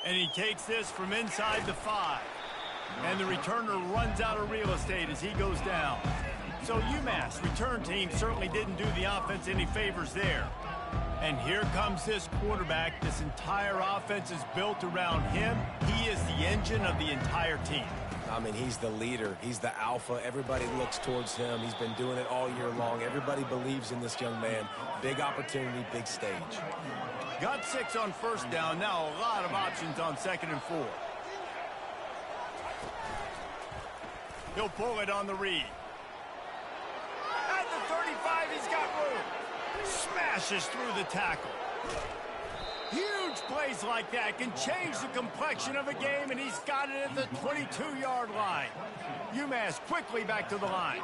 And he takes this from inside the 5. And the returner runs out of real estate as he goes down. So UMass return team certainly didn't do the offense any favors there. And here comes this quarterback. This entire offense is built around him. He is the engine of the entire team. I mean, he's the leader. He's the alpha. Everybody looks towards him. He's been doing it all year long. Everybody believes in this young man. Big opportunity, big stage. Got 6 on first down. Now a lot of options on 2nd and 4. He'll pull it on the read. At the 35, he's got room. Smashes through the tackle. Huge plays like that can change the complexion of a game, and he's got it at the 22-yard line. UMass quickly back to the line.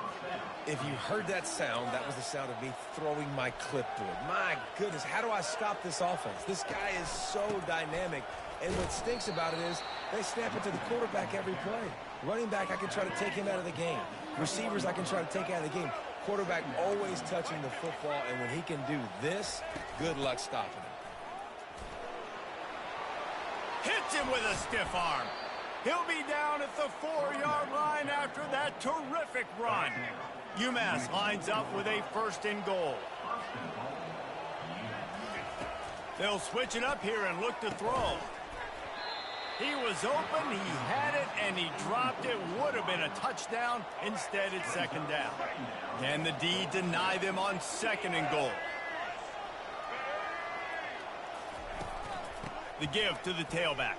If you heard that sound, that was the sound of me throwing my clipboard. My goodness, how do I stop this offense? This guy is so dynamic, and what stinks about it is they snap it to the quarterback every play. Running back, I can try to take him out of the game. Receivers, I can try to take out of the game. Quarterback always touching the football, and when he can do this, good luck stopping him. Hits him with a stiff arm. He'll be down at the 4-yard line after that terrific run. UMass lines up with a 1st and goal. They'll switch it up here and look to throw. He was open, he had it, and he dropped it. Would have been a touchdown. Instead, it's 2nd down. Can the D deny them on 2nd and goal? The give to the tailback.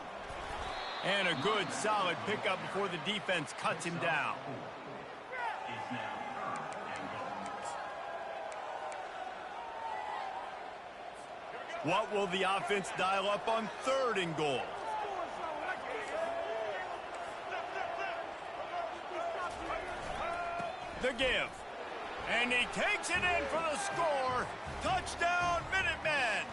And a good, solid pickup before the defense cuts him down. What will the offense dial up on 3rd and goal? The give. And he takes it in for the score. Touchdown, Minutemen.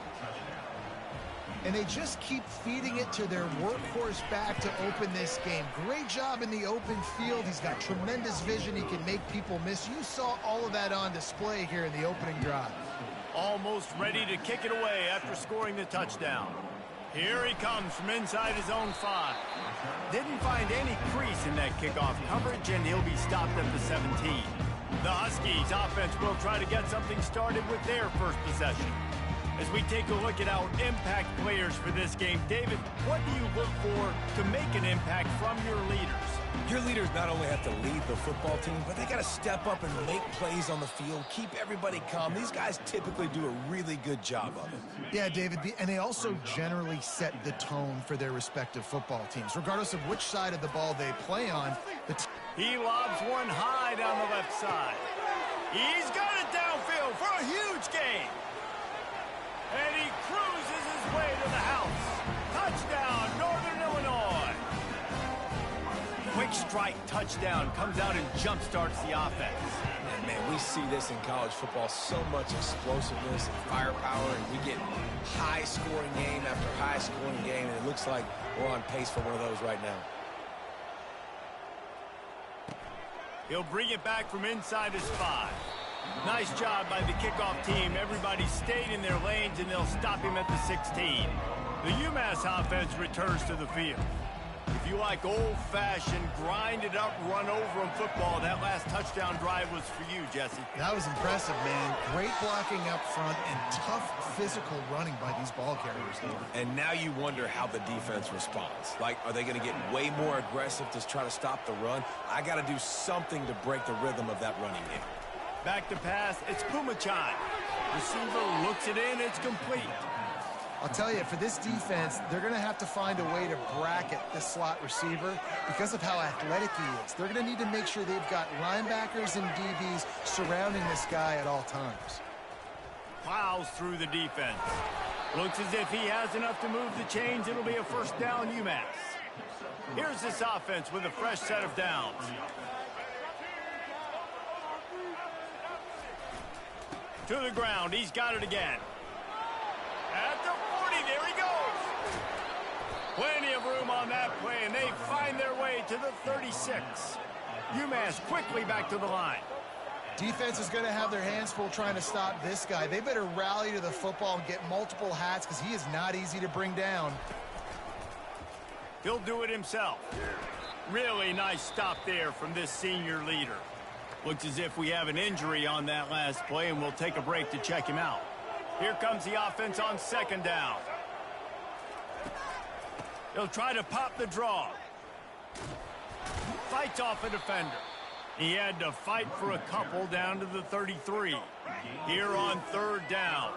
And they just keep feeding it to their workhorse back to open this game. Great job in the open field. He's got tremendous vision. He can make people miss. You saw all of that on display here in the opening drive. Almost ready to kick it away after scoring the touchdown. Here he comes from inside his own 5. Didn't find any crease in that kickoff coverage, and he'll be stopped at the 17. The Huskies offense will try to get something started with their first possession. As we take a look at our impact players for this game, David, what do you look for to make an impact from your leaders? Your leaders not only have to lead the football team, but they got to step up and make plays on the field, keep everybody calm. These guys typically do a really good job of it. Yeah, David, and they also generally set the tone for their respective football teams. Regardless of which side of the ball they play on, he lobs one high down the left side. He's got it downfield for a huge gain. And he cruises his way to the house. Touchdown, Northern Illinois. Quick strike touchdown comes out and jump-starts the offense. And man, we see this in college football, so much explosiveness and firepower, and we get high-scoring game after high-scoring game, and it looks like we're on pace for one of those right now. He'll bring it back from inside his 5. Nice job by the kickoff team. Everybody stayed in their lanes, and they'll stop him at the 16. The UMass offense returns to the field. If you like old-fashioned, grind-it-up, run-over-'em football, that last touchdown drive was for you, Jesse. That was impressive, man. Great blocking up front and tough physical running by these ball carriers, David. And now you wonder how the defense responds. Like, are they going to get way more aggressive to try to stop the run? I got to do something to break the rhythm of that running game. Back to pass, it's Pumachan. Receiver looks it in, it's complete. I'll tell you, for this defense, they're going to have to find a way to bracket this slot receiver because of how athletic he is. They're going to need to make sure they've got linebackers and DBs surrounding this guy at all times. Plows through the defense. Looks as if he has enough to move the chains. It'll be a 1st down, UMass. Here's this offense with a fresh set of downs. To the ground, he's got it again. At the 40, there he goes. Plenty of room on that play, and they find their way to the 36. UMass quickly back to the line. Defense is going to have their hands full trying to stop this guy. They better rally to the football and get multiple hats because he is not easy to bring down. He'll do it himself. Really nice stop there from this senior leader. Looks as if we have an injury on that last play, and we'll take a break to check him out. Here comes the offense on second down. He'll try to pop the draw. Fights off a defender. He had to fight for a couple down to the 33. Here on third down.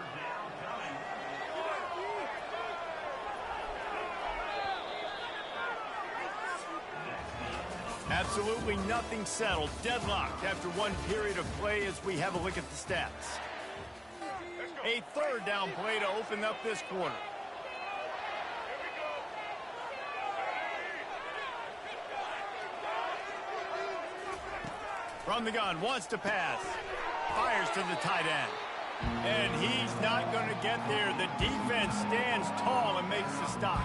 Absolutely nothing settled. Deadlocked after one period of play as we have a look at the stats. A third down play to open up this quarter. From the gun, wants to pass. Fires to the tight end. And he's not going to get there. The defense stands tall and makes the stop.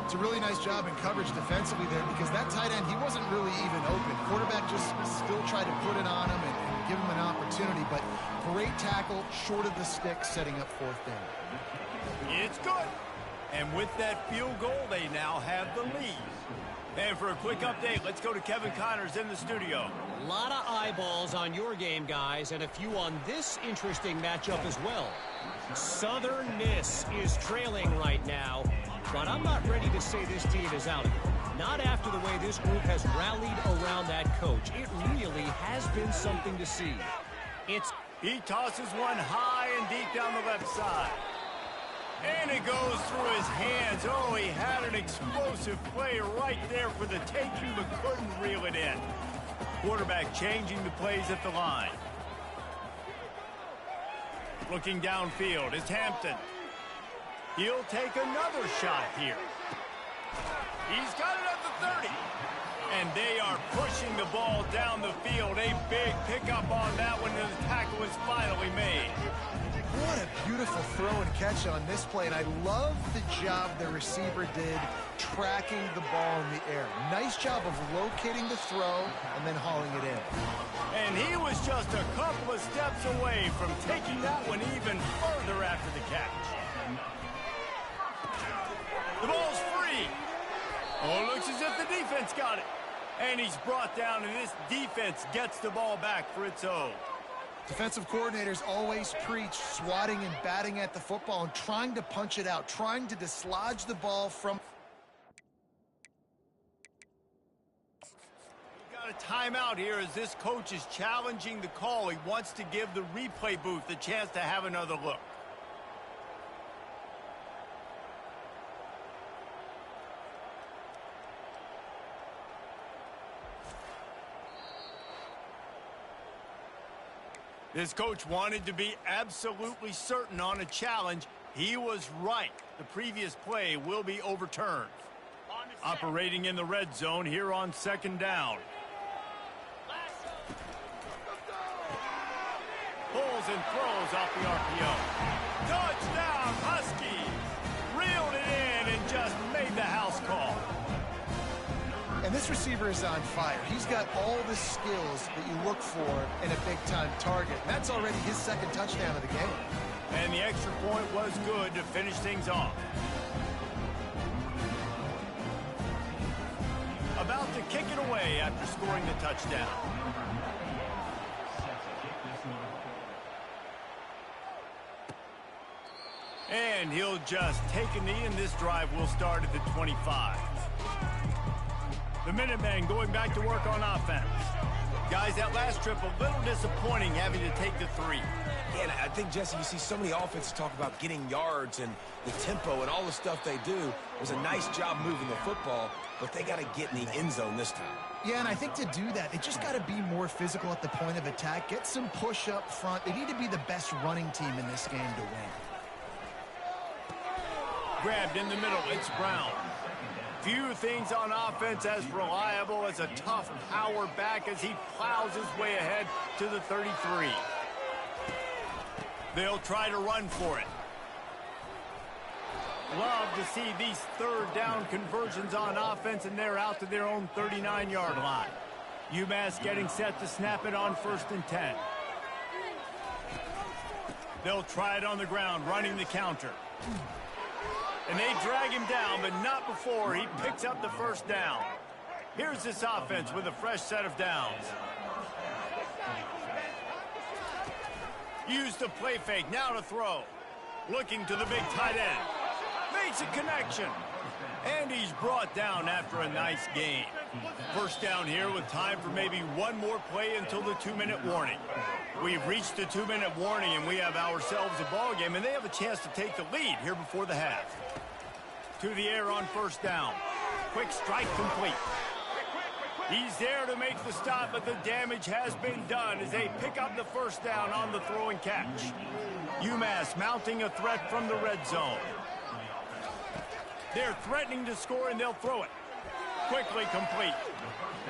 It's a really nice job in coverage defensively there because that tight end, he wasn't really even open. Quarterback just still tried to put it on him and give him an opportunity, but great tackle, short of the stick, setting up fourth down. It's good. And with that field goal, they now have the lead. And for a quick update, let's go to Kevin Connors in the studio. A lot of eyeballs on your game, guys, and a few on this interesting matchup as well. Southern Miss is trailing right now, but I'm not ready to say this team is out of it. Not after the way this group has rallied around that coach. It really has been something to see. He tosses one high and deep down the left side. And it goes through his hands. Oh, he had an explosive play right there for the taking, but couldn't reel it in. Quarterback changing the plays at the line. Looking downfield, it's Hampton. He'll take another shot here. He's got it at the 30. And they are pushing the ball down the field. A big pickup on that one, and the tackle is finally made. What a beautiful throw and catch on this play, and I love the job the receiver did tracking the ball in the air. Nice job of locating the throw and then hauling it in. And he was just a couple of steps away from taking that one even further after the catch. The ball's free. Oh, it looks as if the defense got it. And he's brought down, and this defense gets the ball back for its own. Defensive coordinators always preach swatting and batting at the football and trying to punch it out, trying to dislodge the ball from... Got a timeout here as this coach is challenging the call. He wants to give the replay booth a chance to have another look. This coach wanted to be absolutely certain on a challenge. He was right. The previous play will be overturned. Operating in the red zone here on second down. Pulls and throws off the RPO. Touchdown, Huskies! Reeled it in and just made the house call. And this receiver is on fire. He's got all the skills that you look for in a big-time target. That's already his second touchdown of the game. And the extra point was good to finish things off. About to kick it away after scoring the touchdown. And he'll just take a knee, and this drive will start at the 25. The Minutemen going back to work on offense. Guys, that last trip a little disappointing having to take the 3. Yeah, and I think, Jesse, you see so many offenses talk about getting yards and the tempo and all the stuff they do. It was a nice job moving the football, but they got to get in the end zone this time. Yeah, and I think to do that, they just got to be more physical at the point of attack, get some push up front. They need to be the best running team in this game to win. Grabbed in the middle, it's Brown. Few things on offense as reliable as a tough power back as he plows his way ahead to the 33. They'll try to run for it. Love to see these third down conversions on offense, and they're out to their own 39-yard line. UMass getting set to snap it on 1st and 10. They'll try it on the ground, running the counter. And they drag him down, but not before he picks up the first down. Here's this offense with a fresh set of downs. Use the play fake, now to throw. Looking to the big tight end. Makes a connection. And he's brought down after a nice gain. First down here with time for maybe one more play until the 2-minute warning. We've reached the 2-minute warning, and we have ourselves a ball game, and they have a chance to take the lead here before the half. To the air on first down. Quick strike complete. He's there to make the stop, but the damage has been done as they pick up the first down on the throw and catch. UMass mounting a threat from the red zone. They're threatening to score, and they'll throw it. Quickly complete.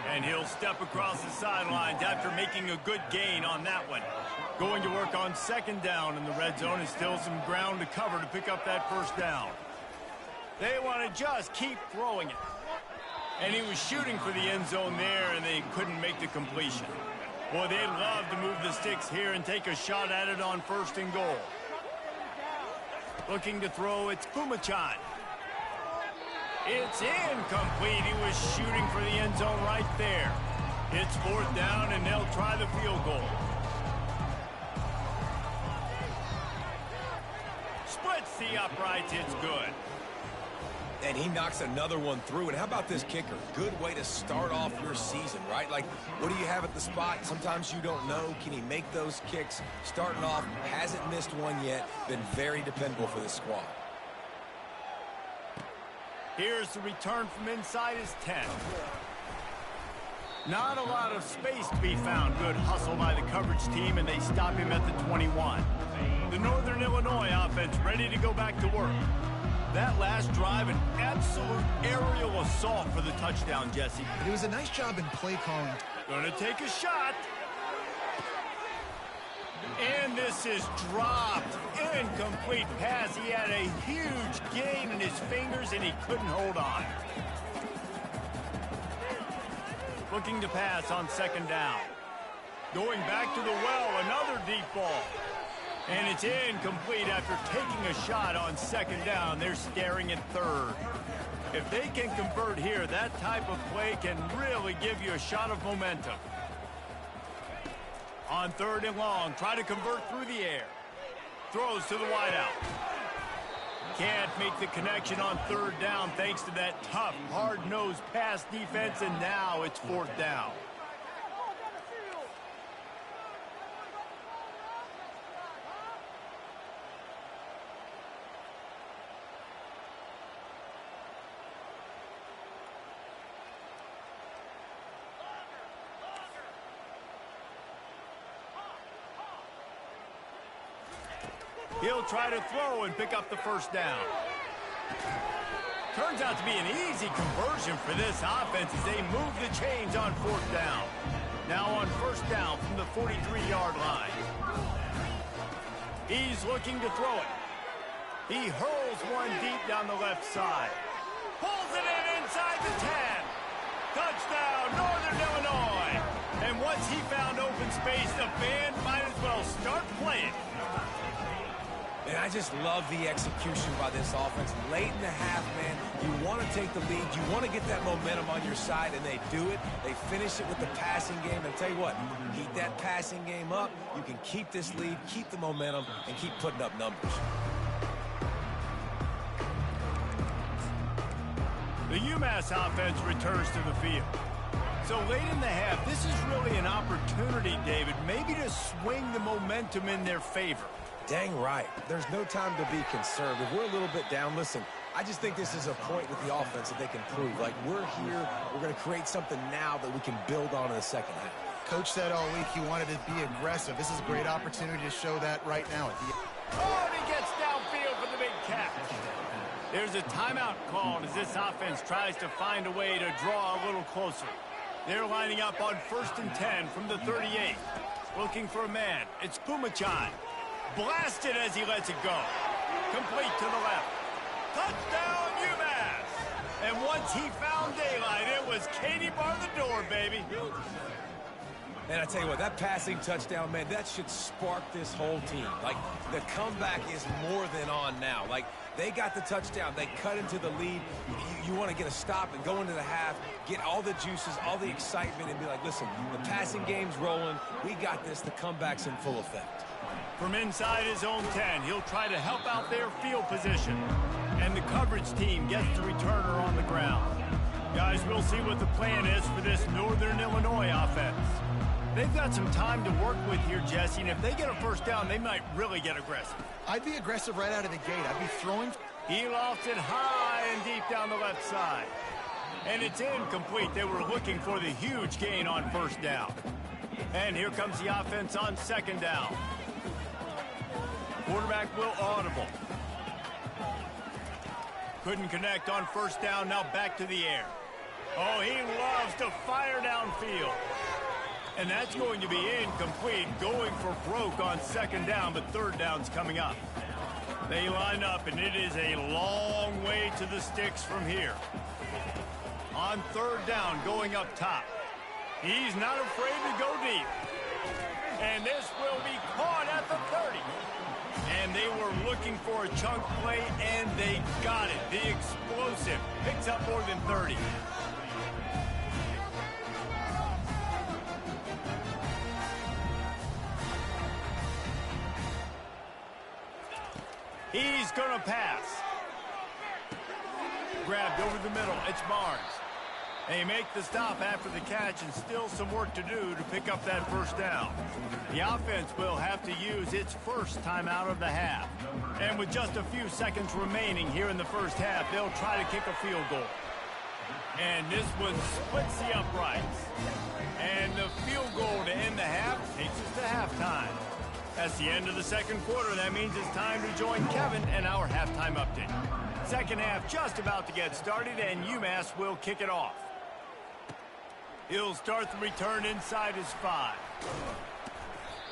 And he'll step across the sidelines after making a good gain on that one. Going to work on second down in the red zone, and still some ground to cover to pick up that first down. They want to just keep throwing it. And he was shooting for the end zone there, and they couldn't make the completion. Boy, they'd love to move the sticks here and take a shot at it on first and goal. Looking to throw, it's Pumachan. It's incomplete. He was shooting for the end zone right there. It's fourth down, and they'll try the field goal. Splits the uprights. It's good. And he knocks another one through. And how about this kicker? Good way to start off your season, right? Like, what do you have at the spot? Sometimes you don't know. Can he make those kicks? Starting off, hasn't missed one yet. Been very dependable for this squad. Here's the return from inside his 10. Not a lot of space to be found. Good hustle by the coverage team, and they stop him at the 21. The Northern Illinois offense ready to go back to work. That last drive, an absolute aerial assault for the touchdown, Jesse. But it was a nice job in play calling. Gonna take a shot. And this is dropped. Incomplete pass. He had a huge gain in his fingers, and he couldn't hold on. Looking to pass on second down. Going back to the well, another deep ball. And it's incomplete after taking a shot on second down. They're staring at third. If they can convert here, that type of play can really give you a shot of momentum. On third and long, try to convert through the air. Throws to the wideout. Can't make the connection on third down thanks to that tough, hard-nosed pass defense, and now it's fourth down. He'll try to throw and pick up the first down. Turns out to be an easy conversion for this offense as they move the chains on fourth down. Now on first down from the 43-yard line. He's looking to throw it. He hurls one deep down the left side. Pulls it in inside the 10. Touchdown, Northern Illinois. And once he found open space, the band might as well start playing. And I just love the execution by this offense. Late in the half, man, you want to take the lead. You want to get that momentum on your side, and they do it. They finish it with the passing game. And tell you what, keep that passing game up. You can keep this lead, keep the momentum, and keep putting up numbers. The UMass offense returns to the field. So late in the half, this is really an opportunity, David, maybe to swing the momentum in their favor. Dang right. There's no time to be conservative. We're a little bit down. Listen, I just think this is a point with the offense that they can prove. Like, we're here. We're going to create something now that we can build on in the second half. Coach said all week he wanted to be aggressive. This is a great opportunity to show that right now. Oh, and he gets downfield for the big catch. There's a timeout called as this offense tries to find a way to draw a little closer. They're lining up on 1st and 10 from the 38. Looking for a man. It's Pumachan. Blasted as he lets it go. Complete to the left. Touchdown, UMass. And once he found daylight, it was Katie bar the door, baby. And I tell you what, that passing touchdown, man, that should spark this whole team. Like, the comeback is more than on now. Like, they got the touchdown. They cut into the lead. You want to get a stop and go into the half, get all the juices, all the excitement, and be like, listen, the passing game's rolling. We got this. The comeback's in full effect. From inside his own 10, he'll try to help out their field position. And the coverage team gets the returner on the ground. Guys, we'll see what the plan is for this Northern Illinois offense. They've got some time to work with here, Jesse, and if they get a first down, they might really get aggressive. I'd be aggressive right out of the gate. I'd be throwing. He lofts it high and deep down the left side. And it's incomplete. They were looking for the huge gain on first down. And here comes the offense on second down. Quarterback will audible. Couldn't connect on first down, now back to the air. Oh, he loves to fire downfield. And that's going to be incomplete, going for broke on second down, but third down's coming up. They line up, and it is a long way to the sticks from here. On third down, going up top. He's not afraid to go deep. And this will be caught at the 30. And they were looking for a chunk play, and they got it. The explosive picks up more than 30. He's going to pass. Grabbed over the middle. It's Barnes. They make the stop after the catch, and still some work to do to pick up that first down. The offense will have to use its first timeout of the half. And with just a few seconds remaining here in the first half, they'll try to kick a field goal. And this one splits the uprights. And the field goal to end the half takes us to halftime. That's the end of the second quarter. That means it's time to join Kevin and our halftime update. Second half just about to get started, and UMass will kick it off. He'll start the return inside his 5.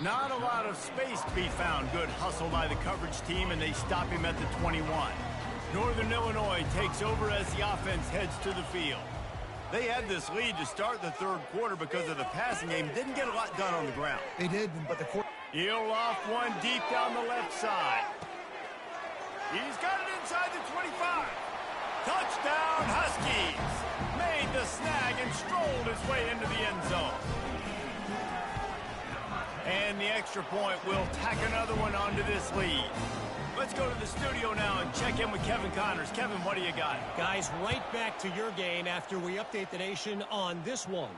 Not a lot of space to be found. Good hustle by the coverage team, and they stop him at the 21. Northern Illinois takes over as the offense heads to the field. They had this lead to start the third quarter because of the passing game. Didn't get a lot done on the ground. They did, but the quarter. He'll loft one deep down the left side. He's got it inside the 25. Touchdown, Huskies! Made the snag and strolled his way into the end zone. And the extra point will tack another one onto this lead. Let's go to the studio now and check in with Kevin Connors. Kevin, what do you got? Guys, right back to your game after we update the nation on this one.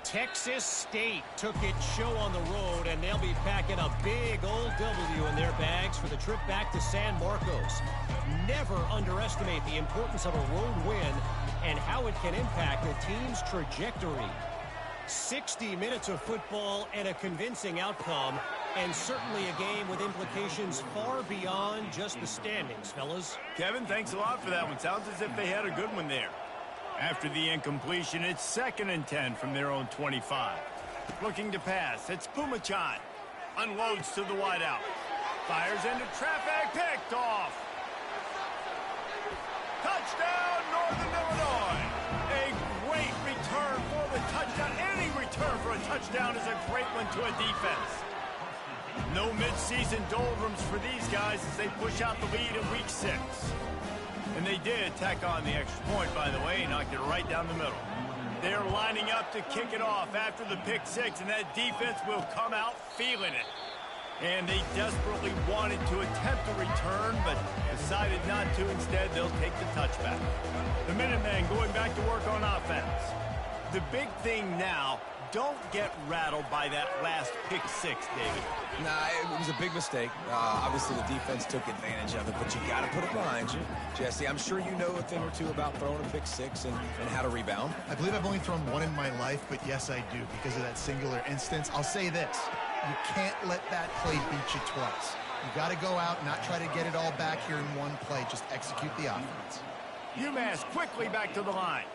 Texas State took its show on the road, and they'll be packing a big old W in their bags for the trip back to San Marcos. Never underestimate the importance of a road win and how it can impact a team's trajectory. 60 minutes of football and a convincing outcome, and certainly a game with implications far beyond just the standings, fellas. Kevin, thanks a lot for that one. Sounds as if they had a good one there. After the incompletion, it's 2nd and 10 from their own 25. Looking to pass, it's Pumachan. Unloads to the wideout. Fires into traffic, picked off. Touchdown, Northern Illinois. A great return for the touchdown. Any return for a touchdown is a great one to a defense. No midseason doldrums for these guys as they push out the lead in week 6. And they did tack on the extra point, by the way, knocked it right down the middle. They're lining up to kick it off after the pick 6, and that defense will come out feeling it. And they desperately wanted to attempt a return, but decided not to. Instead, they'll take the touchback. The Minutemen going back to work on offense. The big thing now, don't get rattled by that last pick 6, David. Nah, it was a big mistake. Obviously, the defense took advantage of it, but you got to put it behind you. Jesse, I'm sure you know a thing or two about throwing a pick 6 and how to rebound. I believe I've only thrown one in my life, but yes, I do, because of that singular instance. I'll say this. You can't let that play beat you twice. You got to go out and not try to get it all back here in one play. Just execute the offense. UMass quickly back to the line.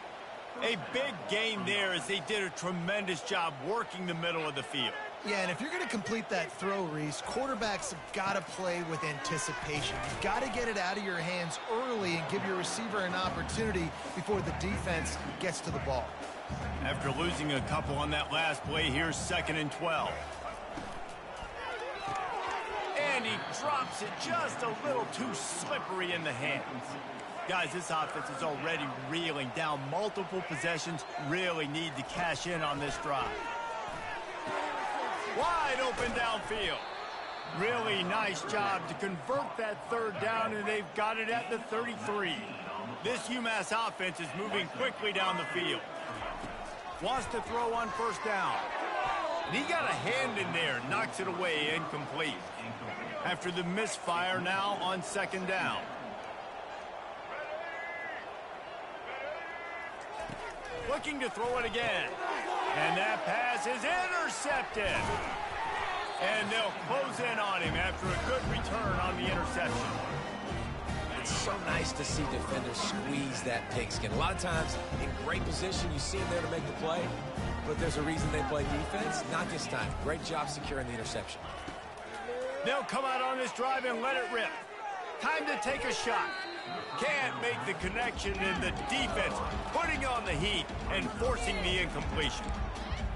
A big gain there as they did a tremendous job working the middle of the field. Yeah, and if you're going to complete that throw, Reese, quarterbacks have got to play with anticipation. You've got to get it out of your hands early and give your receiver an opportunity before the defense gets to the ball. After losing a couple on that last play, here's 2nd and 12. And he drops it just a little too slippery in the hands. Guys, this offense is already reeling down multiple possessions. Really need to cash in on this drive. Wide open downfield. Really nice job to convert that 3rd down, and they've got it at the 33. This UMass offense is moving quickly down the field. Wants to throw on 1st down. And he got a hand in there, knocks it away, incomplete. After the misfire, now on 2nd down. Looking to throw it again. And that pass is intercepted. And they'll close in on him after a good return on the interception. It's so nice to see defenders squeeze that pigskin. A lot of times, in great position, you see them there to make the play, but there's a reason they play defense. Not this time. Great job securing the interception. They'll come out on this drive and let it rip. Time to take a shot. Can't make the connection, in the defense putting on the heat and forcing the incompletion.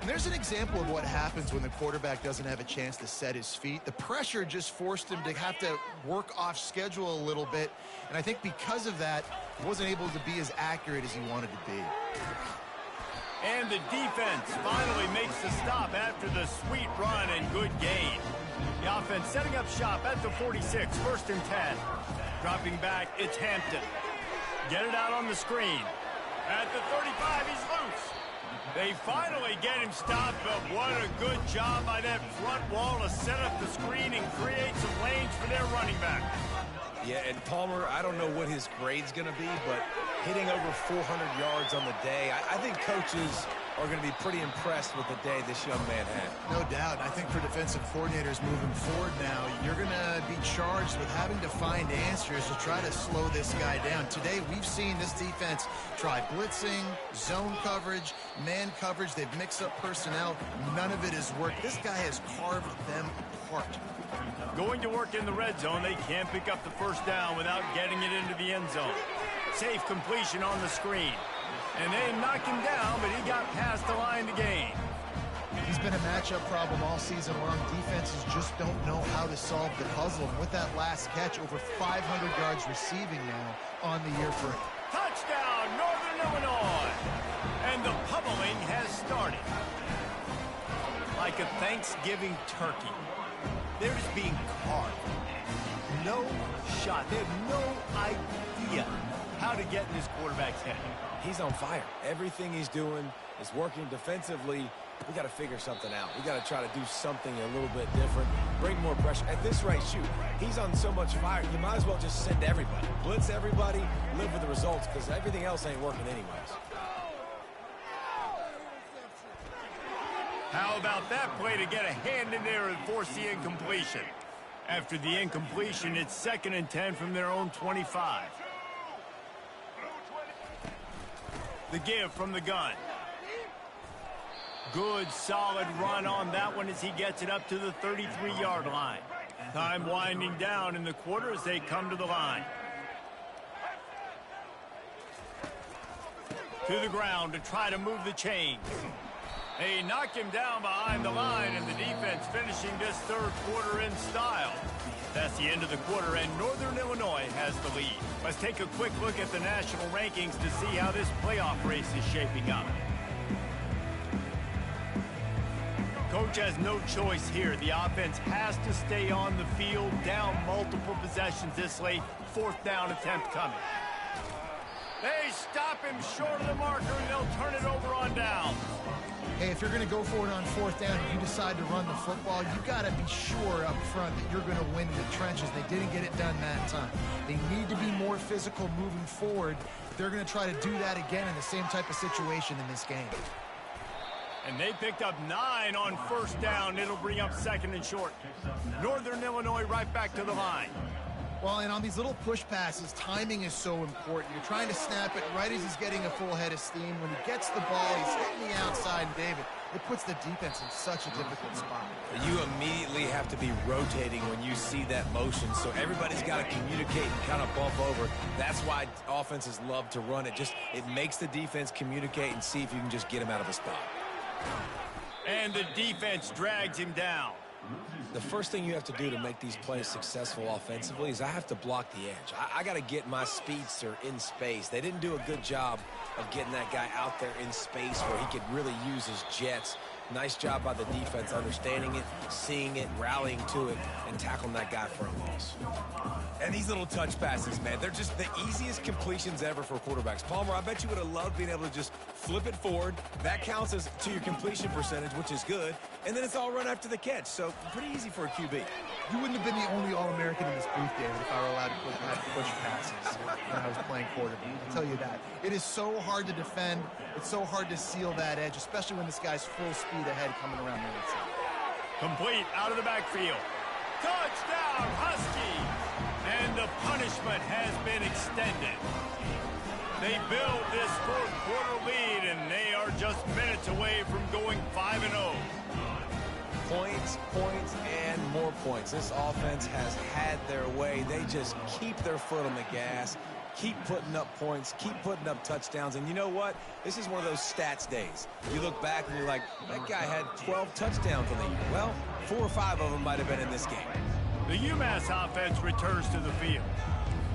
And there's an example of what happens when the quarterback doesn't have a chance to set his feet. The pressure just forced him to have to work off schedule a little bit. And I think because of that, he wasn't able to be as accurate as he wanted to be. And the defense finally makes the stop after the sweet run and good gain. The offense setting up shop at the 46, 1st and 10. Dropping back, it's Hampton. Get it out on the screen. At the 35, he's loose. They finally get him stopped, but what a good job by that front wall to set up the screen and create some lanes for their running back. Yeah, and Palmer, I don't know what his grade's going to be, but hitting over 400 yards on the day, I think coaches are going to be pretty impressed with the day this young man had. No doubt. I think for defensive coordinators moving forward now, you're going to be charged with having to find answers to try to slow this guy down. Today, we've seen this defense try blitzing, zone coverage, man coverage. They've mixed up personnel. None of it has worked. This guy has carved them apart. Going to work in the red zone, they can't pick up the 1st down without getting it into the end zone. Safe completion on the screen. And they knocked him down, but he got past the line to gain. He's been a matchup problem all season long. Defenses just don't know how to solve the puzzle. And with that last catch, over 500 yards receiving now on the year for him. Touchdown, Northern Illinois! And the pummeling has started. Like a Thanksgiving turkey. They're just being carved. No shot. They have no idea how to get in this quarterback's head. He's on fire. Everything he's doing is working defensively. We got to figure something out. We got to try to do something a little bit different. Bring more pressure. At this rate, shoot, he's on so much fire, you might as well just send everybody. Blitz everybody, live with the results, because everything else ain't working anyways. How about that play to get a hand in there and force the incompletion? After the incompletion, it's 2nd and 10 from their own 25. The give from the gun. Good, solid run on that one as he gets it up to the 33-yard line. Time winding down in the quarter as they come to the line. To the ground to try to move the chains. They knock him down behind the line, and the defense finishing this 3rd quarter in style. That's the end of the quarter, and Northern Illinois has the lead. Let's take a quick look at the national rankings to see how this playoff race is shaping up. Coach has no choice here. The offense has to stay on the field, down multiple possessions this late. 4th down attempt coming. They stop him short of the marker, and they'll turn it over on down. Hey, if you're going to go for it on 4th down and you decide to run the football, you got to be sure up front that you're going to win in the trenches. They didn't get it done that time. They need to be more physical moving forward. They're going to try to do that again in the same type of situation in this game. And they picked up 9 on 1st down. It'll bring up 2nd and short. Northern Illinois right back to the line. Well, and on these little push passes, timing is so important. You're trying to snap it right as he's getting a full head of steam. When he gets the ball, he's hitting the outside, and David, it puts the defense in such a difficult spot. You immediately have to be rotating when you see that motion, so everybody's got to communicate and kind of bump over. That's why offenses love to run it. It makes the defense communicate and see if you can just get him out of the spot. And the defense drags him down. The first thing you have to do to make these plays successful offensively is I have to block the edge. I got to get my speedster in space. They didn't do a good job of getting that guy out there in space where he could really use his jets. Nice job by the defense understanding it, seeing it, rallying to it, and tackling that guy for a loss. And these little touch passes, man, they're just the easiest completions ever for quarterbacks. Palmer, I bet you would have loved being able to just flip it forward. That counts as to your completion percentage, which is good. And then it's all run after the catch, so pretty easy for a QB. You wouldn't have been the only All-American in this booth, David, if I were allowed to push passes when I was playing quarterback. I'll tell you that. It is so hard to defend. It's so hard to seal that edge, especially when this guy's full speed ahead coming around the outside. Complete out of the backfield. Touchdown, Huskies! And the punishment has been extended. They build this fourth quarter lead, and they are just minutes away from going 5-0. Points, points, and more points. This offense has had their way. They just keep their foot on the gas, keep putting up points, keep putting up touchdowns. And you know what? This is one of those stats days. You look back and you're like, that guy had 12 touchdowns in the year. Well, 4 or 5 of them might have been in this game. The UMass offense returns to the field.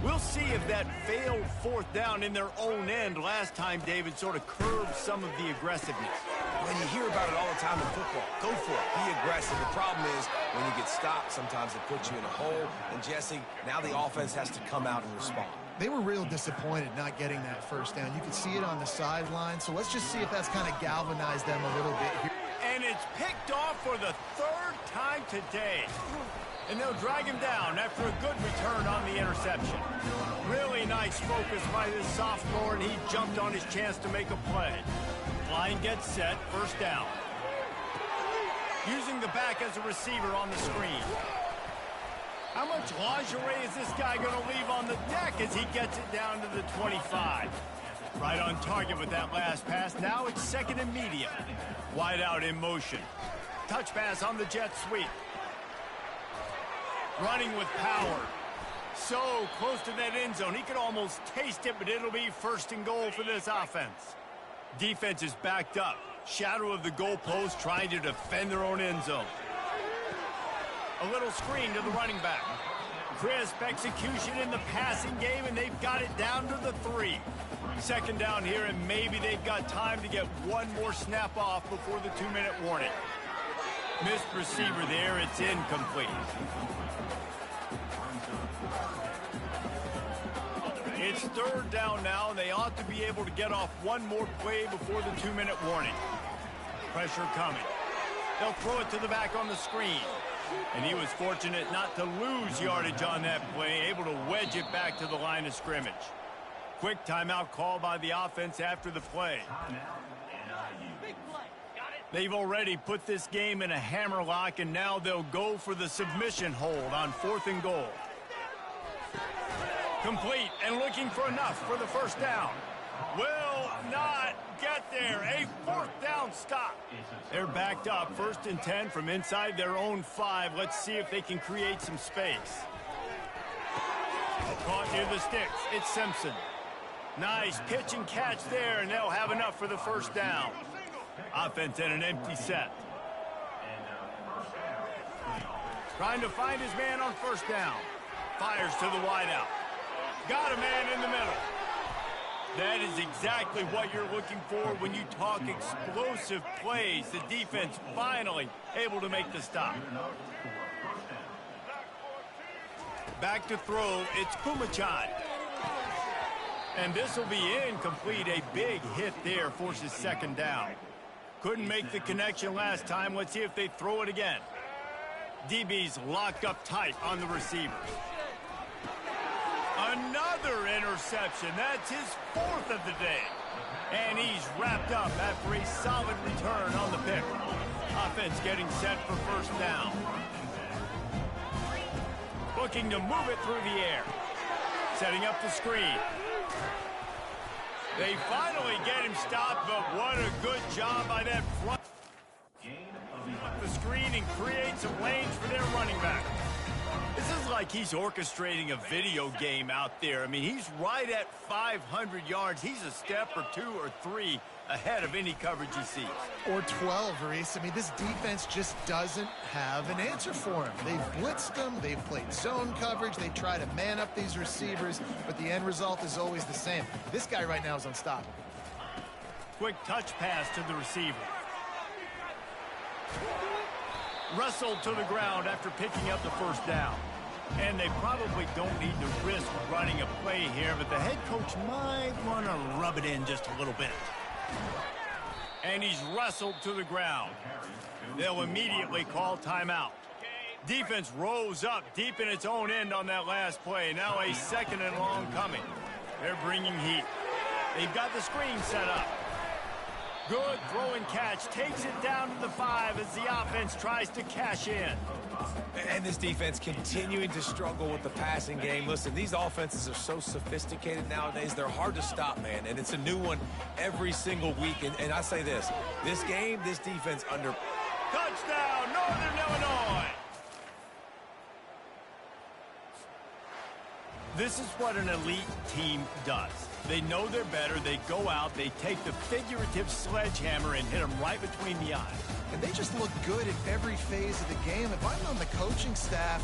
We'll see if that failed fourth down in their own end last time, David, sort of curbed some of the aggressiveness. When you hear about it all the time in football, go for it. Be aggressive. The problem is when you get stopped, sometimes it puts you in a hole. And, Jesse, now the offense has to come out and respond. They were real disappointed not getting that first down. You could see it on the sideline. So let's just see if that's kind of galvanized them a little bit here. And it's picked off for the third time today. And they'll drag him down after a good return on the interception. Really nice focus by this sophomore, and he jumped on his chance to make a play. Line gets set, first down. Using the back as a receiver on the screen. How much lingerie is this guy going to leave on the deck as he gets it down to the 25? Right on target with that last pass. Now it's second and medium. Wide out in motion. Touch pass on the jet sweep. Running with power. So close to that end zone. He could almost taste it, but it'll be first and goal for this offense. Defense is backed up. Shadow of the goalpost trying to defend their own end zone. A little screen to the running back. Crisp execution in the passing game, and they've got it down to the 3. Second down here, and maybe they've got time to get one more snap off before the 2-minute warning. Missed receiver there. It's incomplete. It's third down now, and they ought to be able to get off one more play before the 2-minute warning. Pressure coming. They'll throw it to the back on the screen. And he was fortunate not to lose yardage on that play, able to wedge it back to the line of scrimmage. Quick timeout call by the offense after the play. They've already put this game in a hammerlock, and now they'll go for the submission hold on 4th and goal. Complete and looking for enough for the first down. Will not get there. A 4th down stop. They're backed up. 1st and 10 from inside their own 5. Let's see if they can create some space. Caught near the sticks. It's Simpson. Nice pitch and catch there, and they'll have enough for the first down. Offense in an empty set. Trying to find his man on first down. Fires to the wideout. Got a man in the middle. That is exactly what you're looking for when you talk explosive plays. The defense finally able to make the stop. Back to throw, it's Kumachan. And this will be incomplete. A big hit there forces second down. Couldn't make the connection last time. Let's see if they throw it again. DB's locked up tight on the receivers. Another interception. That's his 4th of the day. And he's wrapped up after a solid return on the pick. Offense getting set for first down. looking to move it through the air. Setting up the screen. They finally get him stopped, but what a good job by that front. The screen and create some lanes for their running back. This is like he's orchestrating a video game out there. I mean, he's right at 500 yards. He's a step or two or three ahead of any coverage he sees. Or 12, Reese. I mean, this defense just doesn't have an answer for him. They've blitzed him. They've played zone coverage. They try to man up these receivers, but the end result is always the same. This guy right now is unstoppable. Quick touch pass to the receiver. Wrestled to the ground after picking up the first down. And they probably don't need to risk running a play here, but the head coach might want to rub it in just a little bit. And he's wrestled to the ground. They'll immediately call timeout. Defense rose up deep in its own end on that last play. Now a second and long coming. They're bringing heat. They've got the screen set up. Good throw and catch. Takes it down to the 5 as the offense tries to cash in. And this defense continuing to struggle with the passing game. Listen, these offenses are so sophisticated nowadays. They're hard to stop, man. And it's a new one every single week. And I say this game, this defense under... Touchdown, Northern Illinois! This is what an elite team does. They know they're better. They go out. They take the figurative sledgehammer and hit them right between the eyes. And they just look good in every phase of the game. If I'm on the coaching staff,